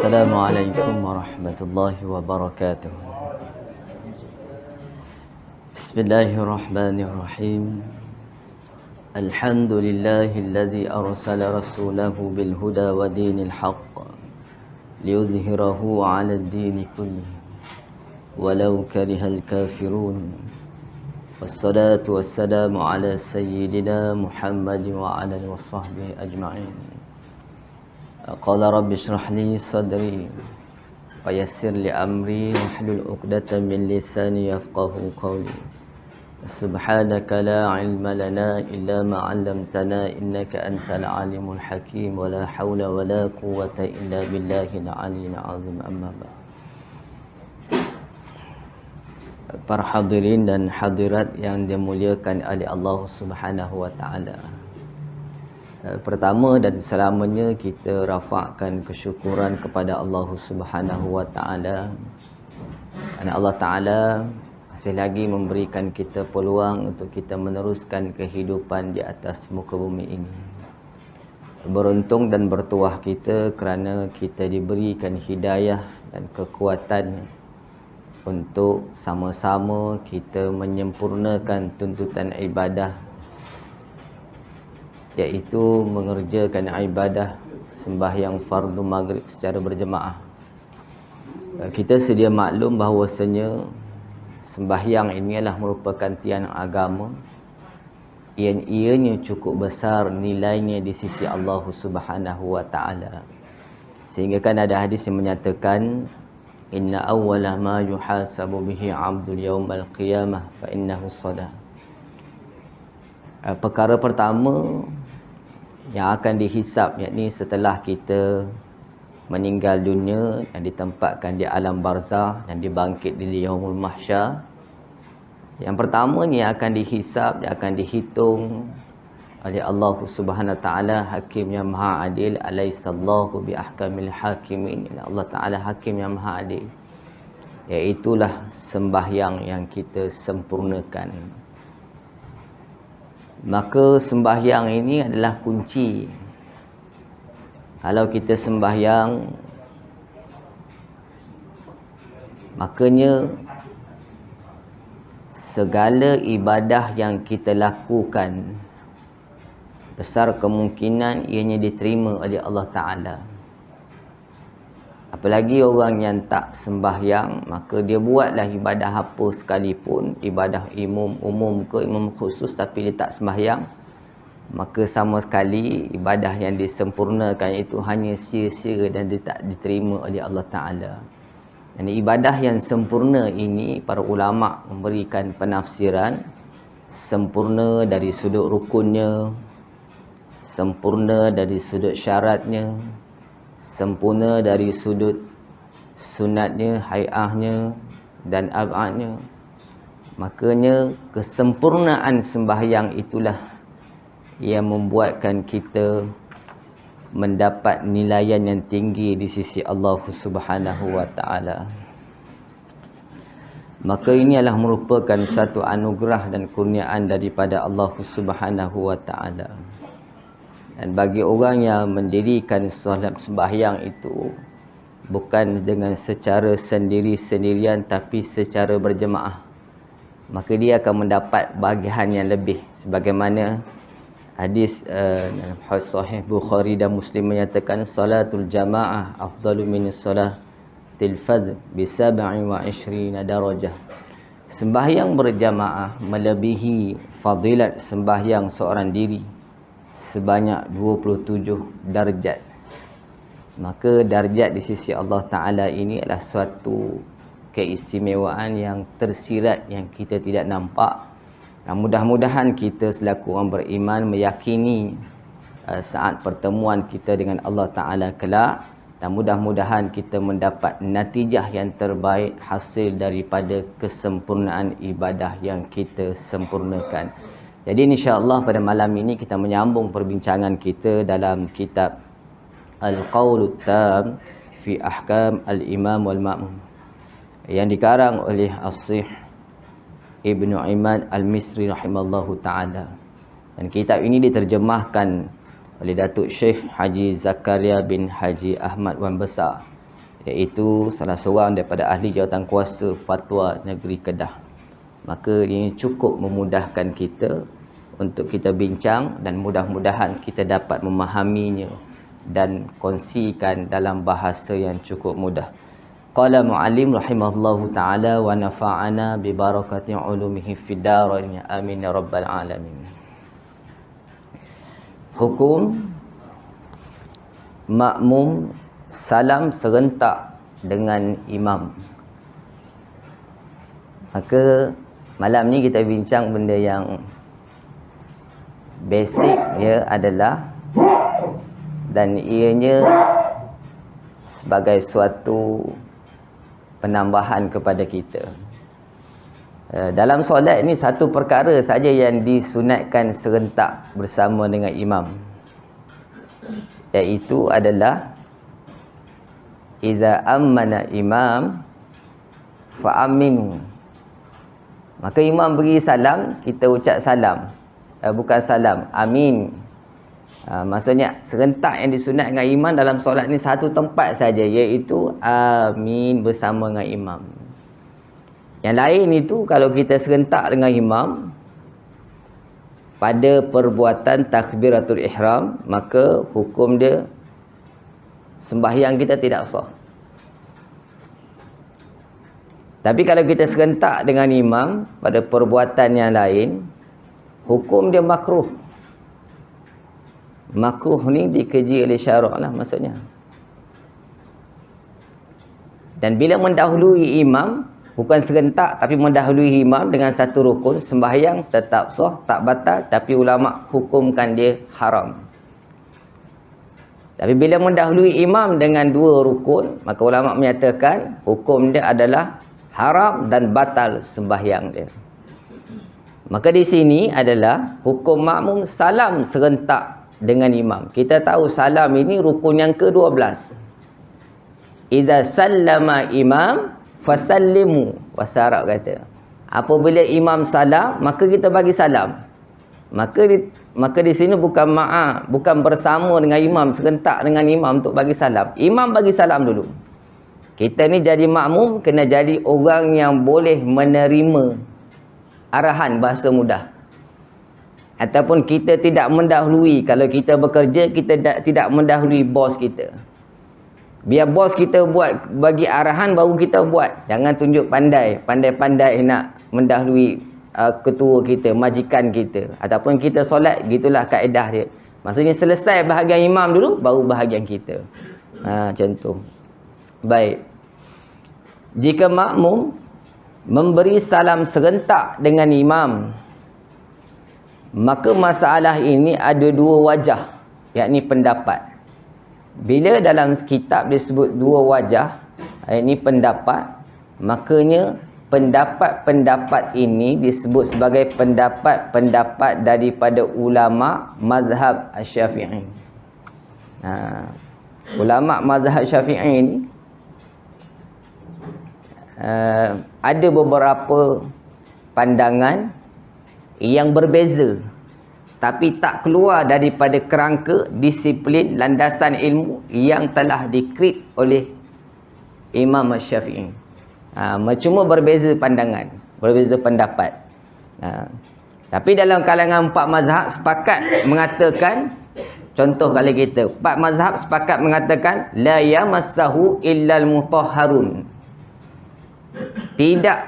Assalamualaikum warahmatullahi wabarakatuh. Bismillahirrahmanirrahim. Alhamdulillahilladzi arsala rasulahu bil huda wa dinil haqq liyudhhirahu 'alad dini kullih walau karihal kafirun. Wassalatu wassalamu ala sayyidina Muhammad wa ala alihi washabbihi ajma'in. Qala rabbi shrah li sadri wa yassir li amri wahlul 'uqdatam min lisani yafqahu qawli. Subhanaka la ilma lana illa ma 'allamtana innaka antal alimul hakim wa la haula wa la quwwata illa billahil aliyyil azim. Amma ba'd. Para hadirin dan hadirat yang dimuliakan oleh Allah Subhanahu wa taala. Pertama dan selamanya kita rafakkan kesyukuran kepada Allah Subhanahu wa taala. Kerana Allah taala masih lagi memberikan kita peluang untuk kita meneruskan kehidupan di atas muka bumi ini. Beruntung dan bertuah kita kerana kita diberikan hidayah dan kekuatan untuk sama-sama kita menyempurnakan tuntutan ibadah, iaitu mengerjakan ibadah sembahyang fardu maghrib secara berjemaah. Kita sedia maklum bahawasanya sembahyang ini adalah merupakan tiang agama yang ianya cukup besar nilainya di sisi Allah Subhanahu wa taala. Sehingga kan ada hadis yang menyatakan inna awwala ma yuhasabu bihi 'abdul yaumal qiyamah fa innahu shalah. Perkara pertama yang akan dihisap, yakni setelah kita meninggal dunia dan ditempatkan di alam barzah dan dibangkit di yaumul mahsyar, yang pertama ni akan dihisap, akan dihitung oleh Allah Subhanahu wa taala, hakim yang maha adil. Alaihissallahu bi ahkamil hakimin. Allah taala hakim yang maha adil, iaitulah sembahyang yang kita sempurnakan. Maka sembahyang ini adalah kunci. Kalau kita sembahyang, makanya segala ibadah yang kita lakukan besar kemungkinan ianya diterima oleh Allah Ta'ala. Apalagi orang yang tak sembahyang, maka dia buatlah ibadah apa sekalipun, ibadah umum ke imam khusus, tapi dia tak sembahyang, maka sama sekali ibadah yang disempurnakan itu hanya sia-sia dan dia tak diterima oleh Allah Ta'ala. Dan ibadah yang sempurna ini, para ulama' memberikan penafsiran sempurna dari sudut rukunnya, sempurna dari sudut syaratnya, sempurna dari sudut sunatnya, hai'ahnya dan ab'adnya. Makanya kesempurnaan sembahyang itulah yang membuatkan kita mendapat nilaian yang tinggi di sisi Allah Subhanahu wa taala. Maka ini adalah merupakan satu anugerah dan kurniaan daripada Allah Subhanahu wa taala. Dan bagi orang yang mendirikan solat sembahyang itu bukan dengan secara sendiri-sendirian tapi secara berjemaah, maka dia akan mendapat bahagian yang lebih. Sebagaimana hadis sahih Bukhari dan Muslim menyatakan, salatul jamaah afdalu min salatil fadh bi 27 darajah. Sembahyang berjamaah melebihi fadilat sembahyang seorang diri sebanyak 27 darjat. Maka darjat di sisi Allah Ta'ala ini adalah suatu keistimewaan yang tersirat, yang kita tidak nampak. Dan mudah-mudahan kita selaku orang beriman meyakini saat pertemuan kita dengan Allah Ta'ala kelak, dan mudah-mudahan kita mendapat natijah yang terbaik hasil daripada kesempurnaan ibadah yang kita sempurnakan. Jadi insya-Allah pada malam ini kita menyambung perbincangan kita dalam kitab Al-Qawlut Tam fi Ahkam Al-Imam wal-Ma'mum yang dikarang oleh As-Sih Ibnu Imad Al-Misri rahimallahu ta'ala. Dan kitab ini diterjemahkan oleh Datuk Syekh Haji Zakaria bin Haji Ahmad Wan Besar. iaitu salah seorang daripada ahli jawatan kuasa fatwa negeri Kedah. Maka ini cukup memudahkan kita untuk kita bincang dan mudah-mudahan kita dapat memahaminya dan kongsikan dalam bahasa yang cukup mudah. Qala mu'allim rahimahullahu ta'ala wa nafa'ana bi barakati ulumihi fid darain amin ya rabbal alamin. Hukum makmum salam serentak dengan imam. Maka malam ni kita bincang benda yang basic dia adalah, dan ianya sebagai suatu penambahan kepada kita. Dalam solat ni satu perkara saja yang disunatkan serentak bersama dengan imam, iaitu adalah idza ammana imam fa'aminu. Maka imam beri salam, kita ucap salam. Bukan salam, amin. Maksudnya serentak yang disunat dengan imam dalam solat ni satu tempat saja, iaitu amin bersama dengan imam. Yang lain itu kalau kita serentak dengan imam pada perbuatan takbiratul ihram, maka hukum dia sembahyang kita tidak sah. Tapi kalau kita serentak dengan imam pada perbuatan yang lain, hukum dia makruh. Makruh ni dikeji oleh syarak lah maksudnya. Dan bila mendahului imam, bukan serentak tapi mendahului imam dengan satu rukun, sembahyang tetap sah, tak batal, tapi ulama hukumkan dia haram. Tapi bila mendahului imam dengan dua rukun, maka ulama menyatakan hukum dia adalah haram dan batal sembahyang dia. Maka di sini adalah hukum makmum salam serentak dengan imam. Kita tahu salam ini rukun yang ke-12. Idza sallama imam fasallimu, wasarab kata. Apabila imam salam, maka kita bagi salam. Maka di sini bukan bukan bersama dengan imam, serentak dengan imam untuk bagi salam. Imam bagi salam dulu. Kita ni jadi makmum kena jadi orang yang boleh menerima arahan, bahasa mudah. Ataupun kita tidak mendahului. Kalau kita bekerja, kita tidak mendahului bos kita. Biar bos kita buat, bagi arahan baru kita buat. Jangan tunjuk pandai-pandai nak mendahului ketua kita, majikan kita. Ataupun kita solat, gitulah kaedah dia. Maksudnya selesai bahagian imam dulu, baru bahagian kita. Macam tu. Baik. Jika makmum memberi salam serentak dengan imam, maka masalah ini ada dua wajah, yakni pendapat. Bila dalam kitab disebut dua wajah, yakni pendapat, makanya pendapat-pendapat ini disebut sebagai pendapat-pendapat daripada ulama mazhab Syafi'i. Ulama mazhab Syafi'i ini ada beberapa pandangan yang berbeza, tapi tak keluar daripada kerangka disiplin landasan ilmu yang telah dikrip oleh Imam Syafi'i. Cuma berbeza pandangan, berbeza pendapat. Tapi dalam kalangan empat mazhab sepakat mengatakan, contoh kalau kita, empat mazhab sepakat mengatakan la yamassahu illal mutahharun. Tidak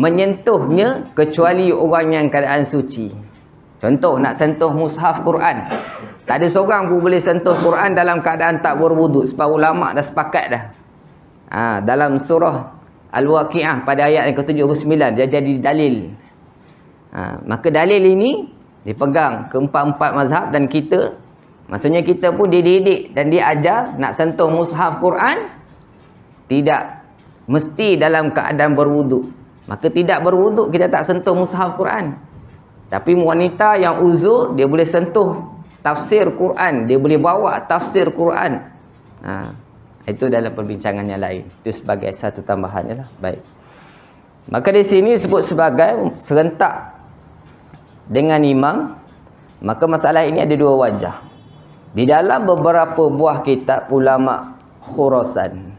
menyentuhnya kecuali orang yang keadaan suci. Contoh, nak sentuh mushaf Quran, tak ada seorang pun boleh sentuh Quran dalam keadaan tak berwuduk, sebab ulama dah sepakat dah. Dalam surah Al-Waqi'ah pada ayat yang ke-79 dia jadi dalil. Maka dalil ini dipegang keempat-empat mazhab, dan kita, maksudnya kita pun dididik dan diajar nak sentuh mushaf Quran tidak mesti dalam keadaan berwuduk. Maka tidak berwuduk kita tak sentuh mushaf Quran. Tapi wanita yang uzur, dia boleh sentuh tafsir Quran, dia boleh bawa tafsir Quran. Itu dalam perbincangan yang lain. Itu sebagai satu tambahan lah. Baik. Maka di sini disebut sebagai serentak dengan imam. Maka masalah ini ada dua wajah. Di dalam beberapa buah kitab, ulama Khurasan.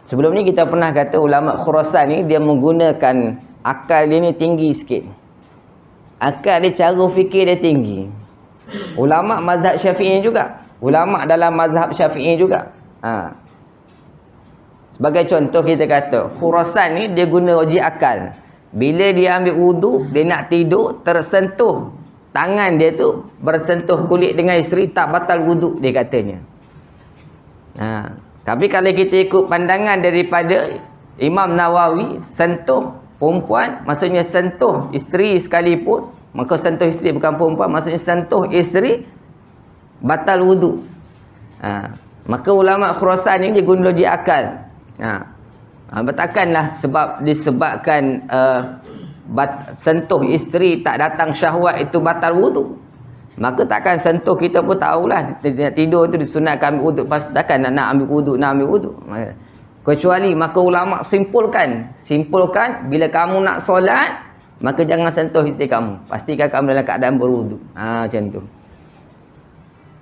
Sebelum ni kita pernah kata ulama Khurasan ni dia menggunakan akal dia ni tinggi sikit. Akal dia, cara fikir dia tinggi. Ulama mazhab Syafi'i juga. Ulama dalam mazhab Syafi'i juga. Sebagai contoh kita kata Khurasan ni dia guna uji akal. Bila dia ambil wudu, dia nak tidur, tersentuh tangan dia tu bersentuh kulit dengan isteri, tak batal wudu dia katanya. Tapi kalau kita ikut pandangan daripada Imam Nawawi, sentuh perempuan maksudnya sentuh isteri sekalipun, maka sentuh isteri bukan perempuan, maksudnya sentuh isteri batal wudu. Maka ulama Khurasan ni dia guna logik akal. Takkanlah disebabkan sentuh isteri tak datang syahwat itu batal wudu. Maka takkan sentuh, kita pun tahulah nak tidur tu disunatkan ambil wudu, pasti takkan nak ambil wudu. Kecuali maka ulama simpulkan bila kamu nak solat maka jangan sentuh isteri kamu, pastikan kamu dalam keadaan berwudu. Macam tu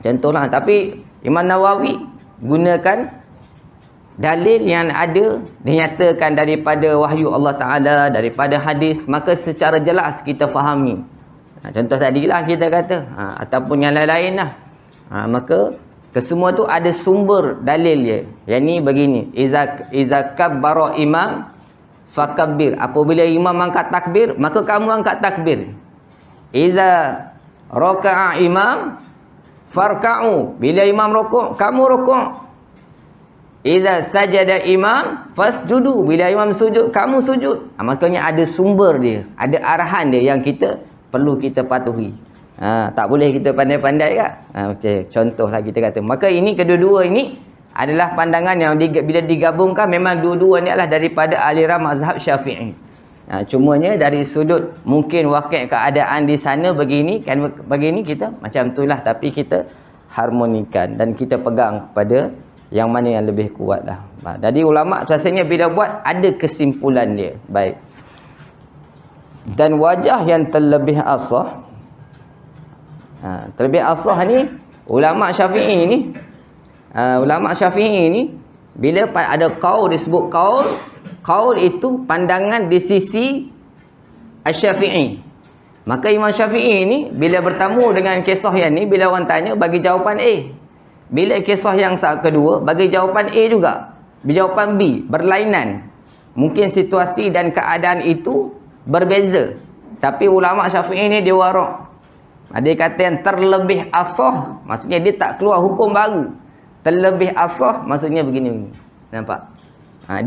contohlah. Tapi Imam Nawawi gunakan dalil yang ada dinyatakan daripada wahyu Allah Ta'ala, daripada hadis, maka secara jelas kita fahami. Contoh tadilah kita kata, ataupun yang lain-lain lah. Maka kesemua tu ada sumber dalil dia. Yang ni begini, iza kabbara imam fakabbir. Apabila imam angkat takbir, maka kamu angkat takbir. Iza raka'a imam farka'u. Bila imam rokok, kamu rokok. Iza sajada imam fasjudu. Bila imam sujud, kamu sujud. Makanya ada sumber dia, ada arahan dia yang kita perlu kita patuhi. Tak boleh kita pandai-pandai kan? Okay. Contohlah kita kata. Maka ini kedua-dua ini adalah pandangan yang bila digabungkan memang dua-dua ni adalah daripada aliran mazhab Syafi'i. Cumanya dari sudut mungkin wakil keadaan di sana begini kan, begini kita macam itulah, tapi kita harmonikan dan kita pegang pada yang mana yang lebih kuat lah. Jadi ulama rasanya bila buat ada kesimpulan dia. Baik. Dan wajah yang terlebih asah, terlebih asah ni ulama Syafi'i ni, bila ada qaul disebut qaul itu pandangan di sisi Asy-Syafi'i. Maka Imam Syafi'i ni bila bertemu dengan kisah yang ni, bila orang tanya bagi jawapan A. Bila kisah yang kedua bagi jawapan A juga, jawapan B, berlainan. Mungkin situasi dan keadaan itu berbeza, tapi ulama Syafi'i ni dia warak. Dia kata yang terlebih asah, maksudnya dia tak keluar hukum baru. Terlebih asah maksudnya begini. Nampak?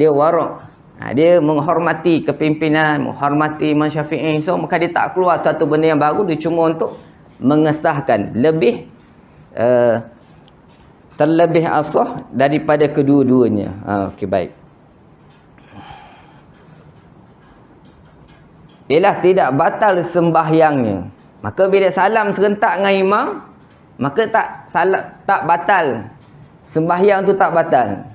Dia warak. Dia menghormati kepimpinan, menghormati Imam Syafi'i. So maka dia tak keluar satu benda yang baru, dia cuma untuk mengesahkan lebih terlebih asah daripada kedua-duanya. Okey, baik. Ialah tidak batal sembahyangnya. Maka bila salam serentak dengan imam, maka tak batal. Sembahyang tu tak batal.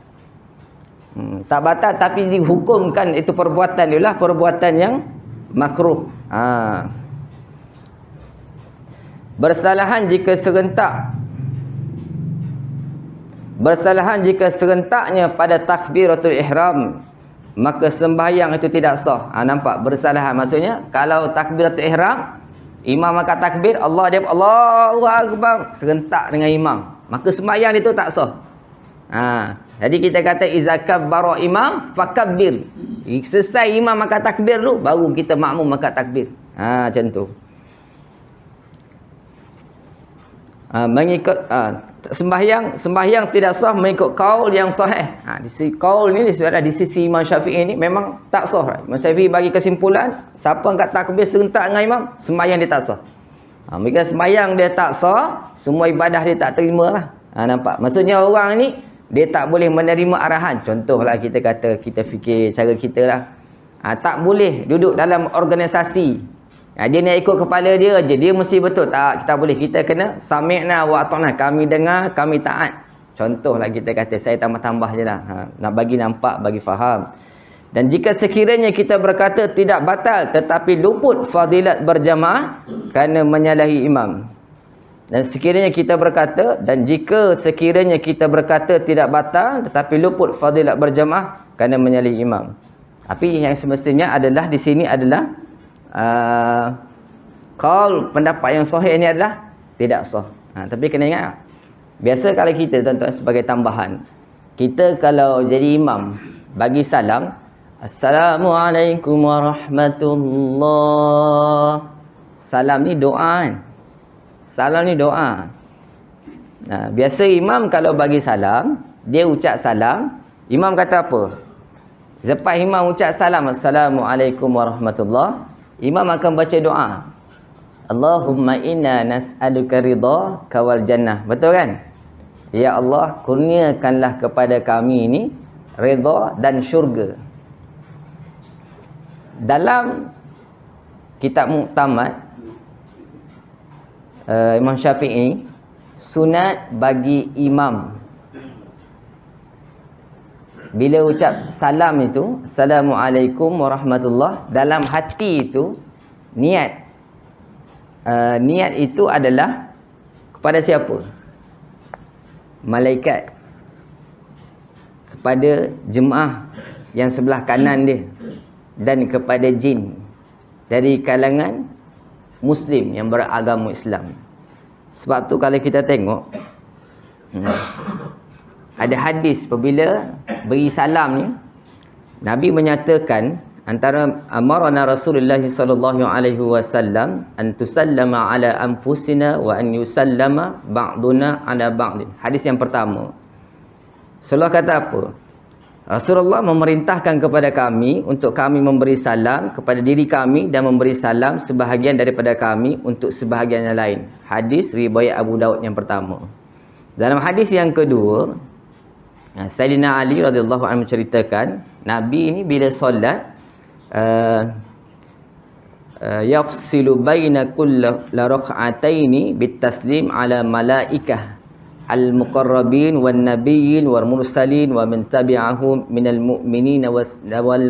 Tak batal, tapi dihukumkan itu perbuatan dia lah perbuatan yang makruh. Bersalahan jika serentaknya pada takbiratul ihram, maka sembahyang itu tidak sah. Nampak? Bersalahan maksudnya kalau takbiratul ihram, imam angkat takbir, Allahu Akbar, serentak dengan imam, maka sembahyang itu tak sah. Jadi kita kata iza kabbara imam fakabbir. Selesai imam angkat takbir dulu, baru kita makmum angkat takbir. Macam tu. Mengikut sembahyang tidak sah mengikut qaul yang sahih. Di sisi qaul ni di sisi Imam Syafi'i ni memang tak sah. Imam Syafi'i bagi kesimpulan, siapa angkat takbir serentak dengan imam, sembahyang dia tak sah. Bila sembahyang dia tak sah, semua ibadah dia tak terima lah. Nampak? Maksudnya orang ni dia tak boleh menerima arahan. Contohlah kita kata, kita fikir cara kita lah. Tak boleh duduk dalam organisasi. Dia nak ikut kepala dia je, dia mesti betul. Tak, kita boleh. Kita kena sami'na wa ata'na, kami dengar, kami taat. Contohlah kita kata, saya tambah-tambah je lah. Nak bagi nampak, bagi faham. Dan jika sekiranya kita berkata tidak batal, tetapi luput fadilat berjamaah kerana menyalahi imam. Dan sekiranya kita berkata, dan jika sekiranya kita berkata tidak batal tetapi luput fadilat berjamaah kerana menyalih imam. Tapi yang semestinya adalah di sini adalah qaul, pendapat yang sahih ini adalah tidak sah. Tapi kena ingat, biasa kalau kita tuan-tuan sebagai tambahan, kita kalau jadi imam bagi salam, Assalamualaikum warahmatullahi. Salam ni doa kan? Salam ni doa. Biasa imam kalau bagi salam, dia ucap salam, imam kata apa? Lepas imam ucap salam, Assalamualaikum warahmatullahi, imam akan baca doa. Allahumma inna nas'aluka ridhaka wal jannah. Betul kan? Ya Allah, kurniakanlah kepada kami ini redha dan syurga. Dalam kitab Muqtamad Imam Syafi'i, sunat bagi imam bila ucap salam itu, Assalamualaikum warahmatullahi, dalam hati itu niat itu adalah kepada siapa? Malaikat, kepada jemaah yang sebelah kanan dia, dan kepada jin dari kalangan Muslim yang beragama Islam. Sebab tu kalau kita tengok ada hadis apabila beri salam ni, Nabi menyatakan antara amarana Rasulullah sallallahu alaihi wasallam an tusallama ala anfusina wa an yusallama ba'duna ala ba'din. Hadis yang pertama, Rasulullah kata apa? Rasulullah memerintahkan kepada kami untuk kami memberi salam kepada diri kami dan memberi salam sebahagian daripada kami untuk sebahagian yang lain. Hadis riwayat Abu Daud yang pertama. Dalam hadis yang kedua, Sayyidina Ali radhiyallahu anhu menceritakan, Nabi ini bila solat yafsilu baina kulli rak'ataini bitaslim ala malaikah al-muqarrabin wan nabiyyin wal mursalin wa man tabi'ahum minal mu'minina wal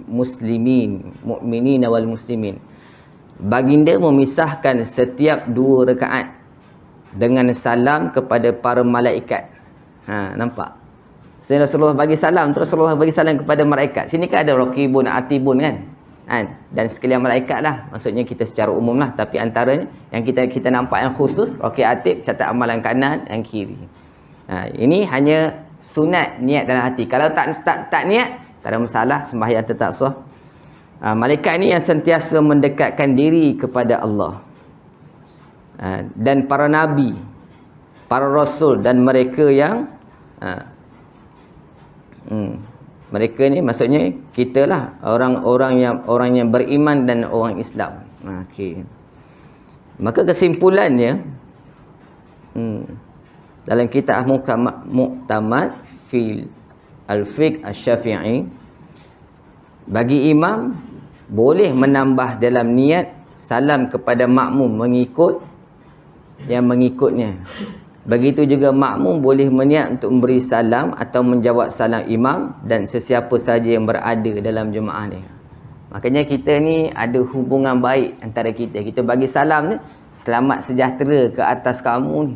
muslimin, mu'minina wal muslimin. Baginda memisahkan setiap 2 rakaat dengan salam kepada para malaikat. Nampak? Rasulullah bagi salam, terus Rasulullah bagi salam kepada malaikat. Sini kan ada raqibun atibun kan? Dan sekalian malaikat lah, maksudnya kita secara umum lah, tapi antaranya yang kita nampak yang khusus, raqib atib, catat amalan kanan dan kiri. Ini hanya sunat niat dalam hati. Kalau tak niat, tak ada masalah, sembahyang tetap sah. Malaikat ni yang sentiasa mendekatkan diri kepada Allah, dan para nabi, para rasul, dan mereka yang mereka ni maksudnya kita lah, orang yang beriman dan orang Islam. Okey. Maka kesimpulannya dalam kitab Muqtamad fil al-fiqh asy-Syafi'i, bagi imam boleh menambah dalam niat salam kepada makmum mengikut yang mengikutnya. Begitu juga makmum boleh berniat untuk memberi salam atau menjawab salam imam dan sesiapa saja yang berada dalam jemaah ni. Makanya kita ni ada hubungan baik antara kita. Kita bagi salam ni, selamat sejahtera ke atas kamu ni.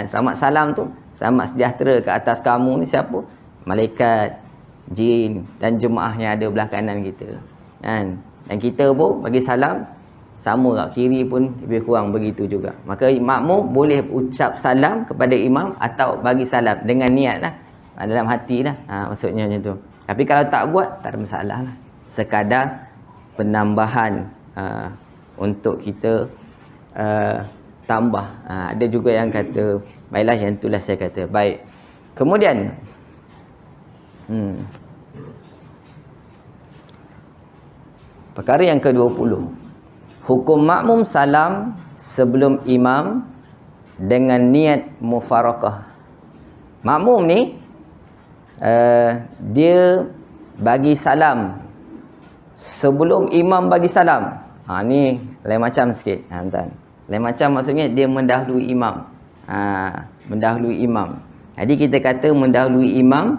Selamat salam tu, selamat sejahtera ke atas kamu ni siapa? Malaikat, jin dan jemaah yang ada belah kanan kita. Dan kita pun bagi salam sama kat kiri pun lebih kurang begitu juga. Maka makmum boleh ucap salam kepada imam atau bagi salam dengan niat lah, dalam hati lah, maksudnya macam tu. Tapi kalau tak buat, tak ada masalah lah. Sekadar penambahan untuk kita tambah. Ada juga yang kata, baiklah, yang itulah saya kata. Baik. Kemudian perkara yang ke-20, hukum makmum salam sebelum imam dengan niat mufarakah. Makmum ni dia bagi salam sebelum imam bagi salam. Ni lain macam sikit. Lain macam maksudnya dia mendahului imam. Mendahului imam. Jadi kita kata mendahului imam,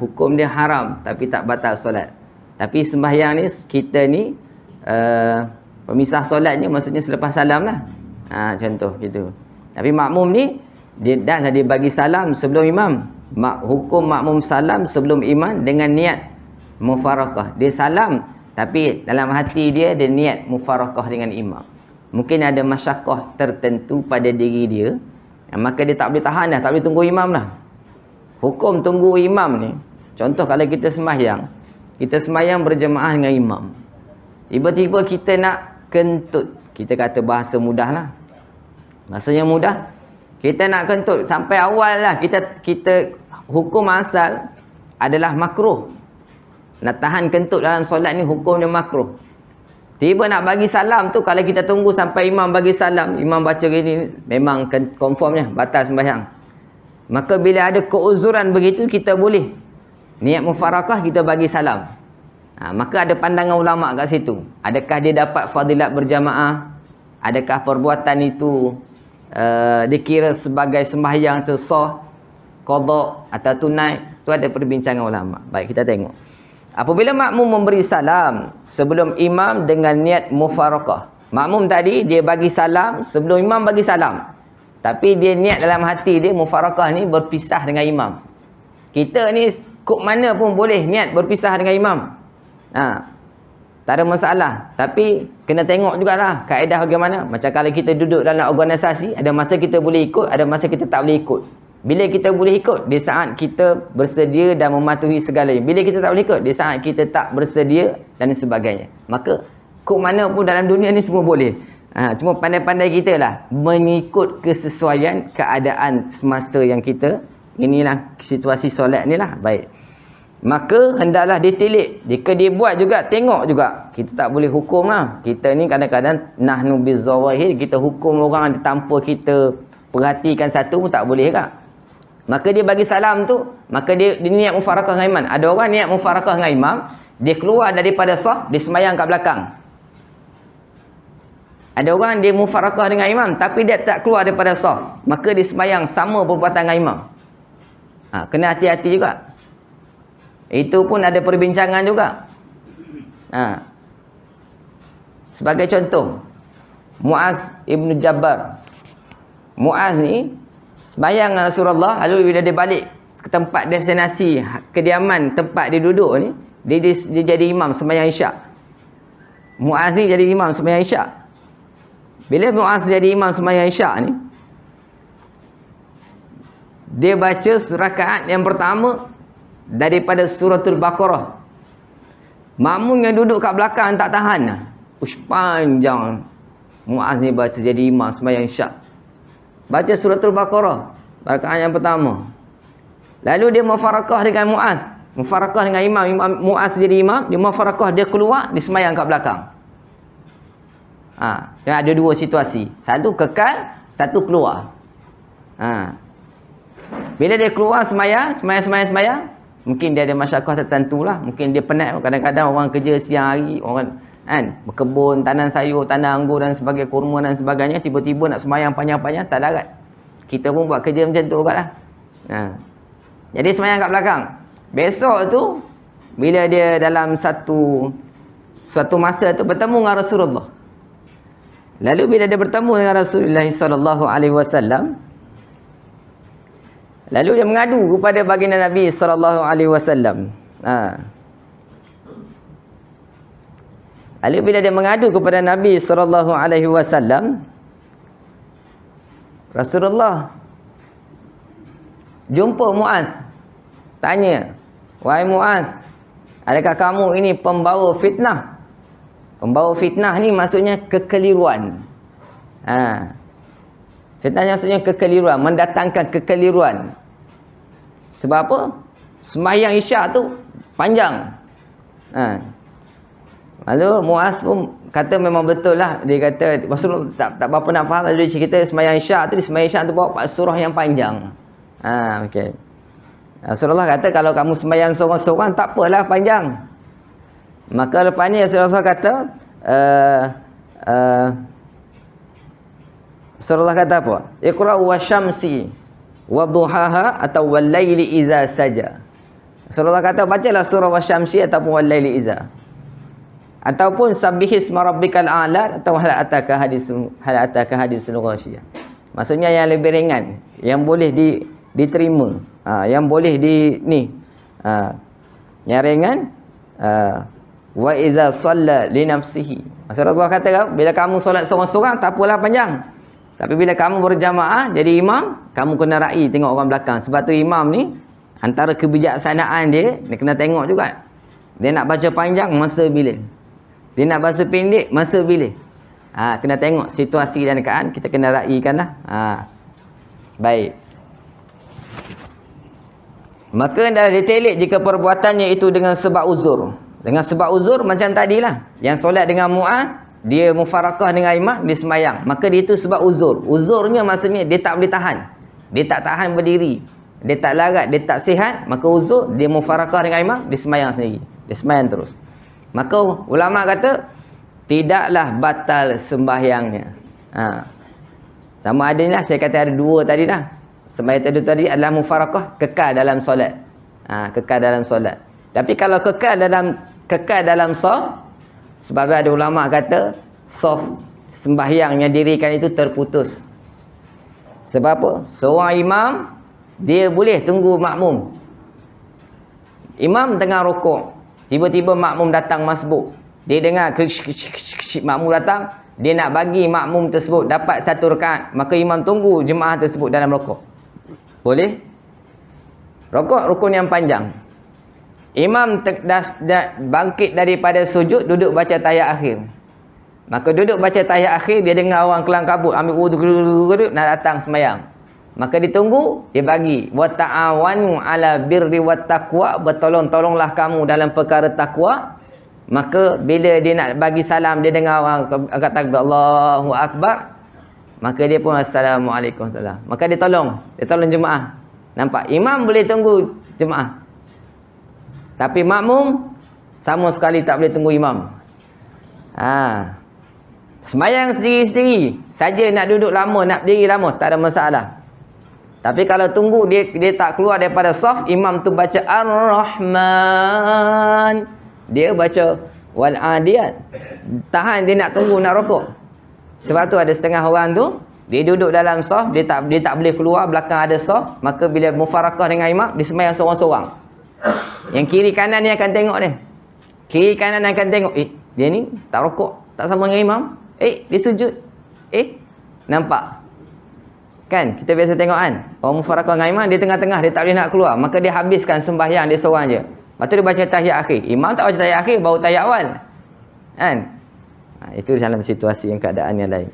hukum dia haram tapi tak batal solat. Tapi sembahyang ni kita ni pemisah solatnya maksudnya selepas salam lah. Contoh gitu. Tapi makmum ni dia bagi salam sebelum imam. Hukum makmum salam sebelum imam dengan niat mufarakah. Dia salam tapi dalam hati dia niat mufarakah dengan imam. Mungkin ada masyakkah tertentu pada diri dia, maka dia tak boleh tahan dah, tak boleh tunggu imam lah. Hukum tunggu imam ni, contoh kalau kita sembahyang berjemaah dengan imam. Tiba-tiba kita nak kentut. Kita kata bahasa mudah lah. Maksudnya mudah. Kita nak kentut. Sampai awal lah. Kita hukum asal adalah makruh. Nak tahan kentut dalam solat ni hukumnya makruh. Tiba nak bagi salam tu, kalau kita tunggu sampai imam bagi salam, imam baca gini, memang confirmnya batal sembahyang. Maka bila ada keuzuran begitu, kita boleh niat mufarakah, kita bagi salam. Maka ada pandangan ulama kat situ. Adakah dia dapat fadilat berjamaah? Adakah perbuatan itu dikira sebagai sembahyang tu sah, qada atau tunai? Tu ada perbincangan ulama. Baik, kita tengok. Apabila makmum memberi salam sebelum imam dengan niat mufarakah. Makmum tadi dia bagi salam sebelum imam bagi salam. Tapi dia niat dalam hati dia mufarakah ni berpisah dengan imam. Kita ni kok mana pun boleh niat berpisah dengan imam. Tak ada masalah. Tapi kena tengok jugalah kaedah bagaimana. Macam kalau kita duduk dalam organisasi, ada masa kita boleh ikut, ada masa kita tak boleh ikut. Bila kita boleh ikut, di saat kita bersedia dan mematuhi segalanya. Bila kita tak boleh ikut, di saat kita tak bersedia dan sebagainya. Maka kok mana pun dalam dunia ni semua boleh. Cuma pandai-pandai kita lah mengikut kesesuaian keadaan semasa yang kita, inilah situasi solat ni lah. Baik. Maka hendaklah ditilik. Jika dia buat juga, tengok juga. Kita tak boleh hukum lah. Kita ni kadang-kadang nahnu bizawahir, kita hukum orang tanpa kita perhatikan satu pun tak boleh kan. Maka dia bagi salam tu, maka dia niat mufarakah dengan imam. Ada orang niat mufarakah dengan imam, dia keluar daripada saf, dia sembahyang kat belakang. Ada orang dia mufarakah dengan imam, tapi dia tak keluar daripada saf, maka dia sembahyang sama perbuatan dengan imam. Kena hati-hati juga. Itu pun ada perbincangan juga. Sebagai contoh, Muaz ibn Jabbar. Muaz ni sembahyang dengan Rasulullah, lalu bila dia balik ke tempat destinasi kediaman tempat dia duduk ni, dia jadi imam sembahyang isyak. Muaz ni jadi imam sembahyang isyak. Bila Muaz jadi imam sembahyang isyak ni, dia baca rakaat yang pertama daripada suratul Baqarah. Makmum yang duduk kat belakang tak tahan lah. Panjang. Muaz ni baca jadi imam sembahyang isyak. Baca suratul Baqarah, rakaat yang pertama. Lalu dia mufarakah dengan Muaz. Mufarakah dengan imam. Muaz jadi imam, dia mufarakah, dia keluar, dia sembahyang kat belakang. Ada dua situasi. Satu kekal, satu keluar. Bila dia keluar sembahyang, mungkin dia ada masyarakah tertentu lah. Mungkin dia penat. Kadang-kadang orang kerja siang hari, orang berkebun, tanam sayur, tanam anggur dan sebagainya, kurma dan sebagainya, tiba-tiba nak sembahyang panjang-panjang, tak larat. Kita pun buat kerja macam tu juga lah. Jadi sembahyang kat belakang. Besok tu, bila dia dalam satu masa tu bertemu dengan Rasulullah. Lalu bila dia bertemu dengan Rasulullah SAW, lalu dia mengadu kepada baginda Nabi SAW. Lalu bila dia mengadu kepada Nabi SAW, Rasulullah jumpa Muaz, tanya, "Wahai Muaz, adakah kamu ini pembawa fitnah?" Pembawa fitnah ni maksudnya kekeliruan. Fitnah maksudnya kekeliruan, mendatangkan kekeliruan. Sebab apa? Sembahyang isyak tu panjang. Lalu Muaz pun kata memang betul lah. Dia kata Rasulullah tak berapa nak faham. Lalu dia cerita sembahyang isyak tu, sembahyang isyak tu bawa surah yang panjang. Okay. Rasulullah kata kalau kamu sembahyang seorang-seorang tak apalah panjang. Maka lepas ni Rasulullah kata Rasulullah kata apa? Iqra'u wasyamsi wa duhaha atau wal laili idza saja. Rasulullah kata bacalah surah wasyamsi ataupun wal laili idza. Ataupun sabbihisma rabbikal a'la atau hal ataka hadisul ghasyiyah. Maksudnya yang lebih ringan, yang boleh diterima, yang boleh yang ringan, wa iza shalla li nafsihi. Rasulullah kata, bila kamu solat seorang-seorang tak apalah panjang. Tapi bila kamu berjamaah jadi imam, kamu kena ra'i tengok orang belakang. Sebab tu imam ni antara kebijaksanaan dia kena tengok juga. Dia nak baca panjang masa bila. Dia nak baca pendek masa bila. Kena tengok situasi dan keadaan, kita kena ra'ikanlah. Baik. Maka dah ditelik jika perbuatannya itu dengan sebab uzur. Dengan sebab uzur macam tadilah. Yang solat dengan Muaz, dia mufarakah dengan imam, dia semayang. Maka dia itu sebab uzur. Uzurnya maksudnya dia tak boleh tahan. Dia tak tahan berdiri. Dia tak larat, dia tak sihat. Maka uzur, dia mufarakah dengan imam, dia semayang sendiri. Dia semayang terus. Maka ulama kata, tidaklah batal sembahyangnya. Sama adanya saya kata ada dua tadi dah. Sembahyang tadi adalah mufarakah, kekal dalam solat. Kekal dalam solat. Tapi kalau kekal dalam saf, sebab ada ulama kata saf sembahyang yang dirikan itu terputus. Sebab apa? Seorang imam dia boleh tunggu makmum. Imam tengah rukuk, tiba-tiba makmum datang masbuk. Dia dengar makmum datang, dia nak bagi makmum tersebut dapat satu rakaat, maka imam tunggu jemaah tersebut dalam rukuk. Boleh? Rukuk yang panjang. Imam dah bangkit daripada sujud, duduk baca tahiyat akhir. Maka duduk baca tahiyat akhir, dia dengar orang kelang kabut, ambil wudu, nak datang sembahyang. Maka ditunggu, dia bagi. Wa ta'awanu 'ala birri wat taqwa, bertolong-tolonglah kamu dalam perkara takwa. Maka bila dia nak bagi salam, dia dengar orang angkat takbir Allahu akbar, maka dia pun assalamualaikum warahmatullahi. Maka dia tolong jemaah. Nampak? Imam boleh tunggu jemaah. Tapi makmum sama sekali tak boleh tunggu imam. Semayang sendiri-sendiri saja, nak duduk lama, nak berdiri lama, tak ada masalah. Tapi kalau tunggu dia tak keluar daripada saf, imam tu baca Ar-Rahman, dia baca Wal Adiyat, tahan, dia nak tunggu, nak rukuk. Sebab tu ada setengah orang tu dia duduk dalam saf, dia tak boleh keluar, belakang ada saf. Maka bila mufarakah dengan imam, dia semayang seorang-seorang. Yang kiri kanan ni akan tengok dia. Kiri kanan akan tengok, dia ni tak rukuk, tak sama dengan imam. Dia sujud. Nampak? Kan? Kita biasa tengok kan? Orang mufarakah dengan imam, dia tengah-tengah, dia tak boleh nak keluar. Maka dia habiskan sembahyang dia seorang je. Lepas tu dia baca tahiyat akhir. Imam tak baca tahiyat akhir, baru tahiyat awal. Kan? Itu dalam situasi yang keadaan yang lain.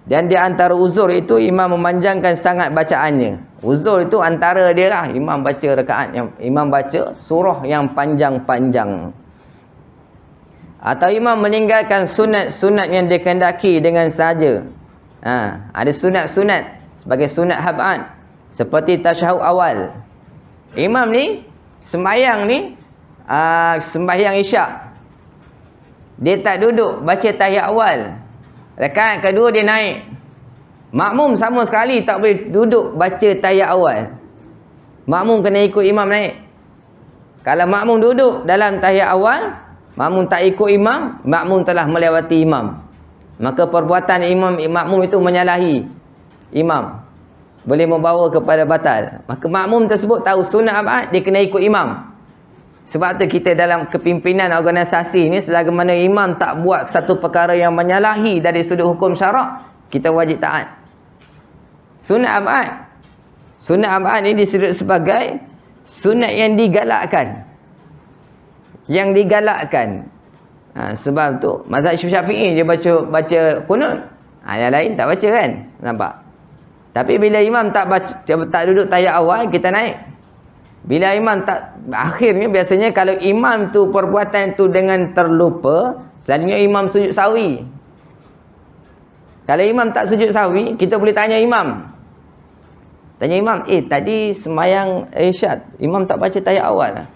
Dan di antara uzur itu, imam memanjangkan sangat bacaannya. Uzur itu antara dia lah. Imam baca imam baca surah yang panjang-panjang. Atau imam meninggalkan sunat-sunat yang dikehendaki dengan saja. Ada sunat-sunat sebagai sunat hab'an, seperti tasyahud awal. Imam ni sembahyang ni sembahyang isyak, dia tak duduk baca tahiyat awal. Rakaat kedua dia naik. Makmum sama sekali tak boleh duduk baca tahiyat awal. Makmum kena ikut imam naik. Kalau makmum duduk dalam tahiyat awal, makmum tak ikut imam, makmum telah melewati imam. Maka perbuatan makmum itu menyalahi imam, boleh membawa kepada batal. Maka makmum tersebut tahu sunat abad, dia kena ikut imam. Sebab tu kita dalam kepimpinan organisasi ni, selagi mana imam tak buat satu perkara yang menyalahi dari sudut hukum syarak, kita wajib taat. Sunat abad, sunat abad ni disebut sebagai sunat yang digalakkan. Yang digalakkan. Sebab tu mazhab Syafi'i dia baca kunut. Yang lain tak baca kan? Nampak? Tapi bila imam tak duduk tahiyat awal, kita naik. Bila imam tak, akhirnya biasanya kalau imam tu perbuatan tu dengan terlupa, selalunya imam sujud sahwi. Kalau imam tak sujud sahwi, kita boleh tanya imam. Tanya imam, tadi semayang isyak, imam tak baca tahiyat awal.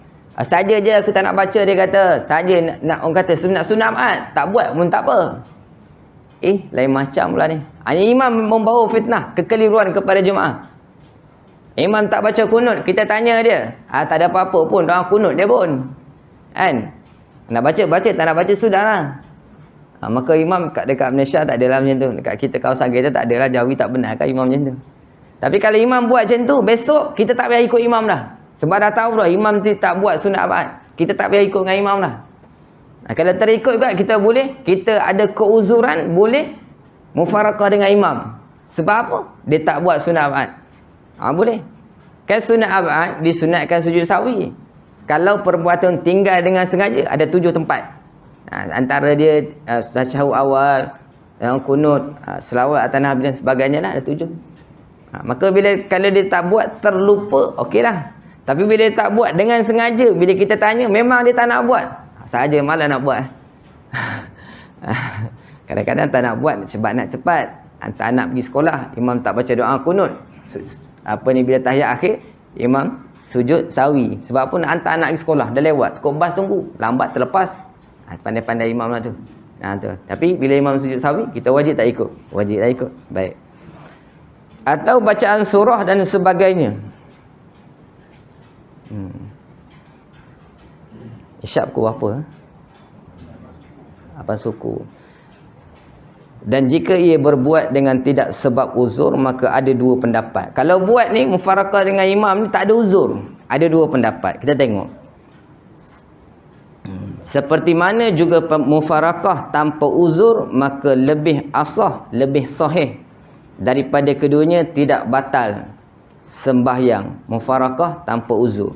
Saja je aku tak nak baca, dia kata. Saja nak orang kata sunat-sunat tak buat pun tak apa. Lain macam pula ni. Hanya imam membawa fitnah, kekeliruan kepada jemaah. Imam tak baca kunut, kita tanya dia. Tak ada apa-apa pun, doa kunut dia pun. Kan? Nak baca, tak nak baca, sudahlah. Maka imam dekat Malaysia tak adalah macam tu. Dekat kita, kawasan kita tak adalah, Jawi tak benar kan imam macam tu. Tapi kalau imam buat macam tu, besok kita tak payah ikut imam dah. Sebab dah tahu dah imam tu tak buat sunat abad. Kita tak payah ikut dengan imam dah. Kalau terikut juga kita boleh, kita ada keuzuran, boleh mufarakah dengan imam. Sebab apa? Dia tak buat sunat abad. Boleh. Kan sunat abad disunatkan sujud sawi. Kalau perbuatan tinggal dengan sengaja, ada 7 tempat. Antara dia tasyahud awal, kunut, selawat atas Nabi dan sebagainya lah, ada 7. Maka kalau dia tak buat terlupa, okeylah. Tapi bila dia tak buat dengan sengaja, bila kita tanya, memang dia tak nak buat. Sahaja malah nak buat. Kadang-kadang tak nak buat sebab nak cepat. Hantar anak pergi sekolah, imam tak baca doa kunut. Bila tahiyat akhir, imam sujud sawi. Sebab apa? Nak hantar anak pergi sekolah, dah lewat. Kau bas tunggu, lambat terlepas. Pandai-pandai imam lah tu. Tu. Tapi bila imam sujud sawi, kita wajib tak ikut. Wajib tak ikut. Baik. Atau bacaan surah dan sebagainya. Isyap pukul apa? Apa suku? Dan jika ia berbuat dengan tidak sebab uzur, maka ada 2 pendapat. Kalau buat ni mufarakah dengan imam ni tak ada uzur, ada 2 pendapat. Kita tengok. Seperti mana juga mufarakah tanpa uzur, maka lebih asah, lebih sahih daripada keduanya tidak batal sembahyang mufarakah tanpa uzur.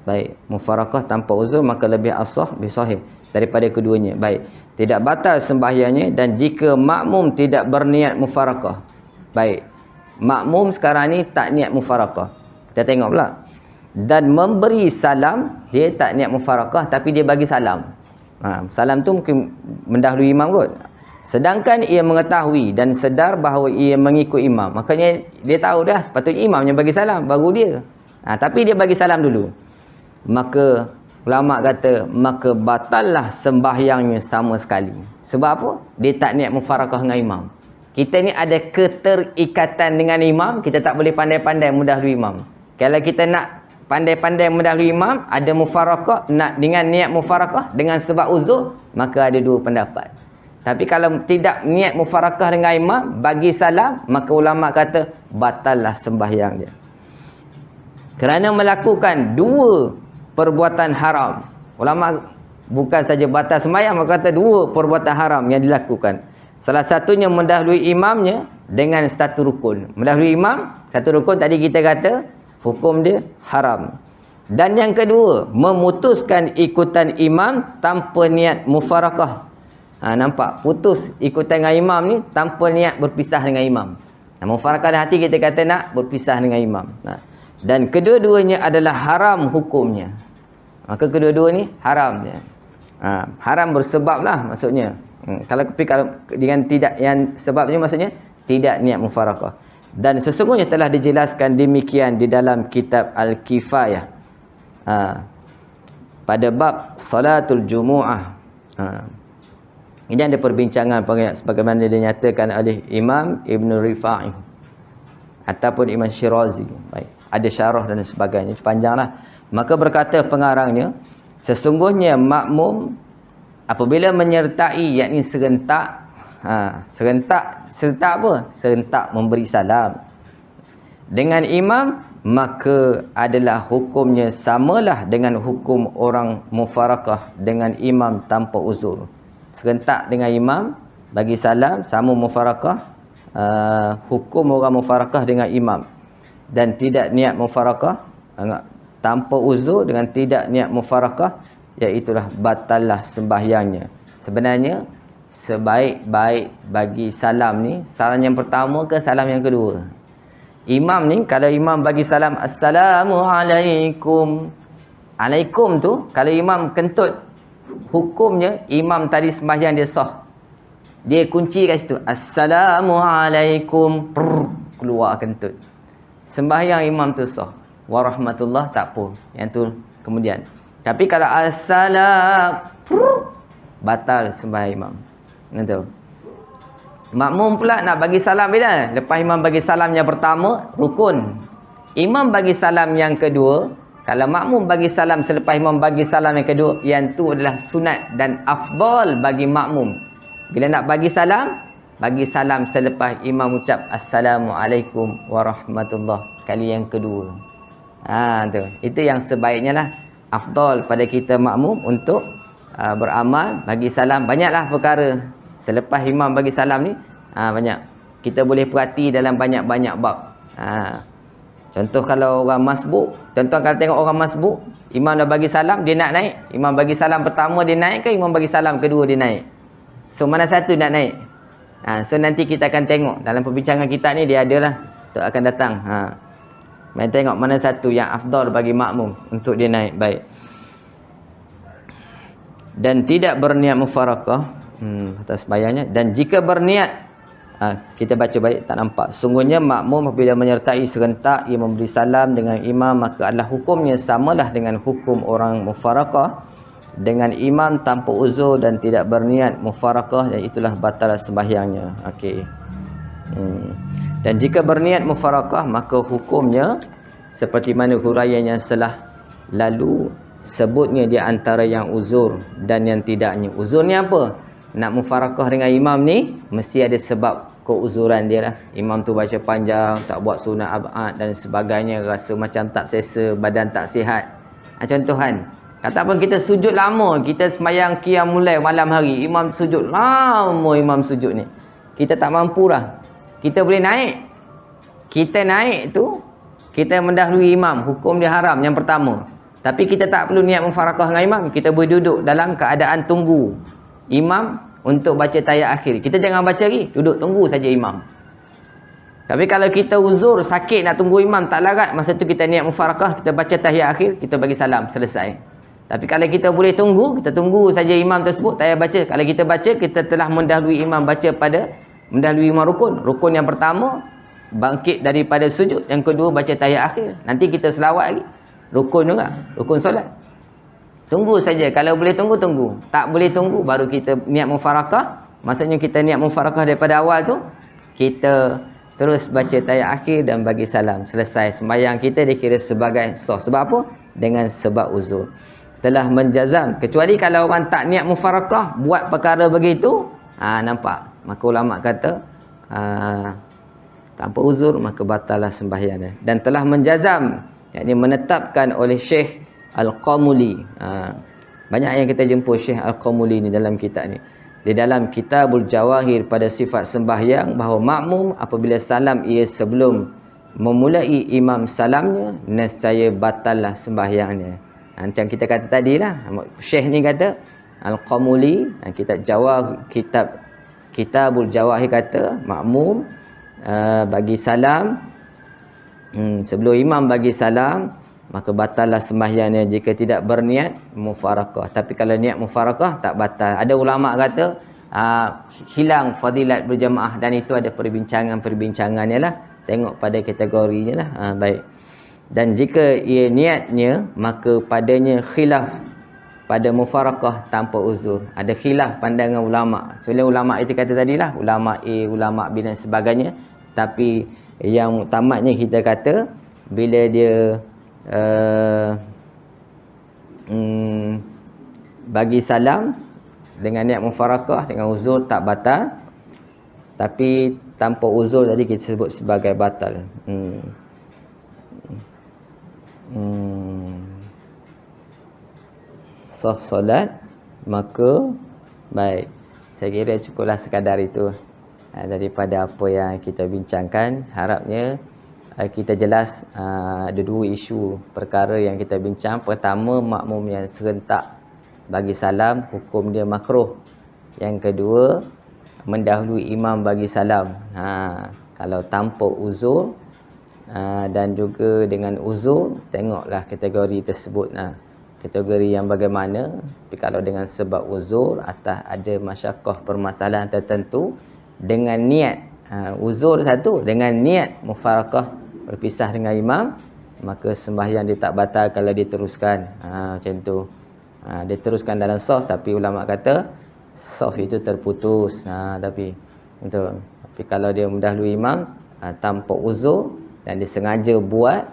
Baik, mufarakah tanpa uzur maka lebih asah, lebih sahih daripada keduanya. Baik, tidak batal sembahyangnya. Dan jika makmum tidak berniat mufarakah. Baik, makmum sekarang ni tak niat mufarakah. Kita tengok pula. Dan memberi salam, dia tak niat mufarakah tapi dia bagi salam. Salam tu mungkin mendahului imam kot. Sedangkan ia mengetahui dan sedar bahawa ia mengikut imam. Makanya dia tahu dah sepatutnya imam yang bagi salam, baru dia. Tapi dia bagi salam dulu. Maka ulama kata, maka batallah sembahyangnya sama sekali. Sebab apa? Dia tak niat mufarakah dengan imam. Kita ni ada keterikatan dengan imam, kita tak boleh pandai-pandai mendahului imam. Kalau kita nak pandai-pandai mendahului imam, ada mufarakah, nak dengan niat mufarakah dengan sebab uzur, maka ada 2 pendapat. Tapi kalau tidak niat mufarakah dengan imam, bagi salam, maka ulama kata batallah sembahyang dia. Kerana melakukan 2 perbuatan haram. Ulama bukan saja batal sembahyang, maka kata 2 perbuatan haram yang dilakukan. Salah satunya mendahului imamnya dengan satu rukun. Mendahului imam, satu rukun tadi kita kata hukum dia haram. Dan yang kedua, memutuskan ikutan imam tanpa niat mufarakah. Nampak? Putus ikutan dengan imam ni tanpa niat berpisah dengan imam. Mufarakah dalam hati kita kata nak berpisah dengan imam. Dan kedua-duanya adalah haram hukumnya. Maka kedua-dua ni haram dia. Haram bersebab lah maksudnya. Kalau dengan tidak yang sebabnya maksudnya tidak niat mufarakah. Dan sesungguhnya telah dijelaskan demikian di dalam kitab Al-Kifayah. Pada bab salatul Jumu'ah. Ini ada perbincangan sebagaimana dinyatakan oleh Imam Ibn Rifa'i ataupun Imam Syirazi. Baik, ada syarah dan sebagainya, panjanglah. Maka berkata pengarangnya, sesungguhnya makmum apabila menyertai, yakni serentak, serentak apa? Serentak memberi salam dengan imam, maka adalah hukumnya samalah dengan hukum orang mufarakah dengan imam tanpa uzur. Serentak dengan imam, bagi salam, sama mufarakah, hukum orang mufarakah dengan imam. Dan tidak niat mufarakah, tanpa uzur dengan tidak niat mufarakah, iaitulah batallah sembahyangnya. Sebenarnya, sebaik-baik bagi salam ni, salam yang pertama ke salam yang kedua? Imam ni, kalau imam bagi salam, Assalamualaikum. Alaikum tu, kalau imam kentut, hukumnya imam tadi sembahyang dia sah. Dia kunci kat situ, Assalamualaikum, keluar kentut. Sembahyang imam tu sah. Warahmatullah tak apa. Yang tu kemudian. Tapi kalau assalam, batal sembahyang imam. Betul. Makmum pula nak bagi salam bila? Lepas imam bagi salam yang pertama, rukun. Imam bagi salam yang kedua, Kalau makmum bagi salam selepas imam bagi salam yang kedua, yang tu adalah sunat dan afdal bagi makmum. Bila nak bagi salam selepas imam ucap Assalamualaikum warahmatullahi kali yang kedua. Tu. Itu yang sebaiknya lah. Afdal pada kita makmum untuk beramal bagi salam. Banyaklah perkara selepas imam bagi salam ni. Banyak. Kita boleh perhati dalam banyak-banyak bab. Contoh kalau orang masbuk, contoh kalau tengok orang masbuk, imam dah bagi salam, dia nak naik. Imam bagi salam pertama dia naik ke imam bagi salam kedua dia naik? So mana satu nak naik? So nanti kita akan tengok dalam perbincangan kita ni, dia adalah tu akan datang. Main tengok mana satu yang afdal bagi makmum untuk dia naik. Baik. Dan tidak berniat mufarakah atas bayarnya. Dan jika berniat, kita baca balik tak nampak. Sungguhnya makmum apabila menyertai serentak ia memberi salam dengan imam, maka adalah hukumnya samalah dengan hukum orang mufarakah dengan imam tanpa uzur dan tidak berniat mufarakah, dan itulah batal sembahyangnya. Okey. Dan jika berniat mufarakah, maka hukumnya seperti mana huraiannya setelah lalu, sebutnya di antara yang uzur dan yang tidaknya. Uzurnya apa? Nak mufarakah dengan imam ni mesti ada sebab keuzuran dia lah. Imam tu baca panjang, tak buat sunat abad dan sebagainya, rasa macam tak selesa, badan tak sihat. Contohan, kata apa, kita sujud lama, kita sembahyang qiyam mulai malam hari, imam sujud lama, imam sujud ni kita tak mampu lah. Kita boleh naik. Kita naik tu, kita mendahului imam, hukum dia haram yang pertama. Tapi kita tak perlu niat mufarakah dengan imam. Kita boleh duduk dalam keadaan tunggu imam untuk baca tahiyat akhir. Kita jangan baca lagi, duduk tunggu saja imam. Tapi kalau kita uzur, sakit nak tunggu imam, tak larat, masa tu kita niat mufarakah, kita baca tahiyat akhir, kita bagi salam, selesai. Tapi kalau kita boleh tunggu, kita tunggu saja imam tersebut tahiyat baca. Kalau kita baca, kita telah mendahului imam baca pada mendahului imam rukun. Rukun yang pertama bangkit daripada sujud, yang kedua baca tahiyat akhir. Nanti kita selawat lagi. Rukun juga, rukun solat. Tunggu saja. Kalau boleh tunggu, tunggu. Tak boleh tunggu, baru kita niat mufarakah. Maksudnya kita niat mufarakah daripada awal tu, kita terus baca tahiyat akhir dan bagi salam. Selesai. Sembahyang kita dikira sebagai sah. Sebab apa? Dengan sebab uzur. Telah menjazam. Kecuali kalau orang tak niat mufarakah, buat perkara begitu, nampak. Maka ulama kata, tanpa uzur, maka batallah sembahyangnya. Dan telah menjazam, yakni menetapkan oleh Syekh Al-Qamuli. Banyak yang kita jumpa Syekh Al-Qamuli ni dalam kitab ni. Di dalam Kitabul Jawahir pada sifat sembahyang, bahawa makmum apabila salam ia sebelum memulai imam salamnya, nescaya batallah sembahyangnya. Macam kita kata tadilah, Syekh ni kata, Al-Qamuli, Kitabul Jawahir kata, makmum bagi salam, sebelum imam bagi salam, maka batallah sembahyangnya jika tidak berniat mufarakah. Tapi kalau niat mufarakah, tak batal. Ada ulama kata hilang fadilat berjamaah, dan itu ada perbincangannya lah. Tengok pada kategorinya lah. Baik. Dan jika ia niatnya, maka padanya khilaf pada mufarakah tanpa uzur. Ada khilaf pandangan ulama. Sebenarnya ulama itu kata tadilah, ulama A, ulama B dan sebagainya. Tapi yang tamatnya kita kata, bila dia bagi salam dengan niat mufarakah dengan uzur, tak batal. Tapi tanpa uzur tadi kita sebut sebagai batal. Sah solat, maka baik. Saya kira cukuplah sekadar itu daripada apa yang kita bincangkan. Harapnya kita jelas. Ada dua isu perkara yang kita bincang. Pertama, makmum yang serentak bagi salam, hukum dia makruh. Yang kedua, mendahului imam bagi salam. Kalau tanpa uzur dan juga dengan uzur, tengoklah kategori tersebut. Kategori yang bagaimana. Tapi kalau dengan sebab uzur, atas ada masyakkah permasalahan tertentu, dengan niat uzur satu, dengan niat mufarakah berpisah dengan imam, maka sembahyang dia tak batal kalau dia teruskan. Macam tu. Dia teruskan dalam saf, tapi ulama kata saf itu terputus. Tapi kalau dia mendahului imam tanpa uzur dan dia sengaja buat,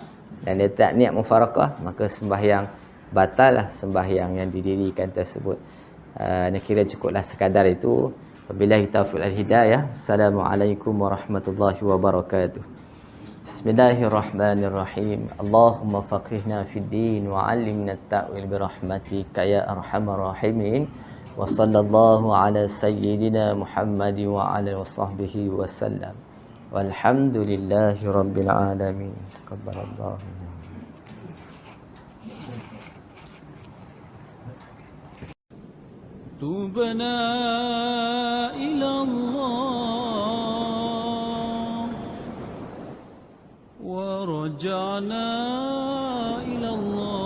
dan dia tak niat mufarakah, maka sembahyang batal lah sembahyang yang didirikan tersebut. Kira cukuplah sekadar itu. Wabillahi taufiq wal hidayah. Assalamualaikum warahmatullahi wabarakatuh. Bismillahirrahmanirrahim. Allahumma faqihna fid din wa 'allimna at-ta'wil bi rahmatika ya arhamar rahimin. Wa sallallahu ala sayyidina Muhammad wa ala washabbihi wa sallam. Walhamdulillahi rabbil alamin. Taqabbalallahu. تبنا إلى الله ورجعنا إلى الله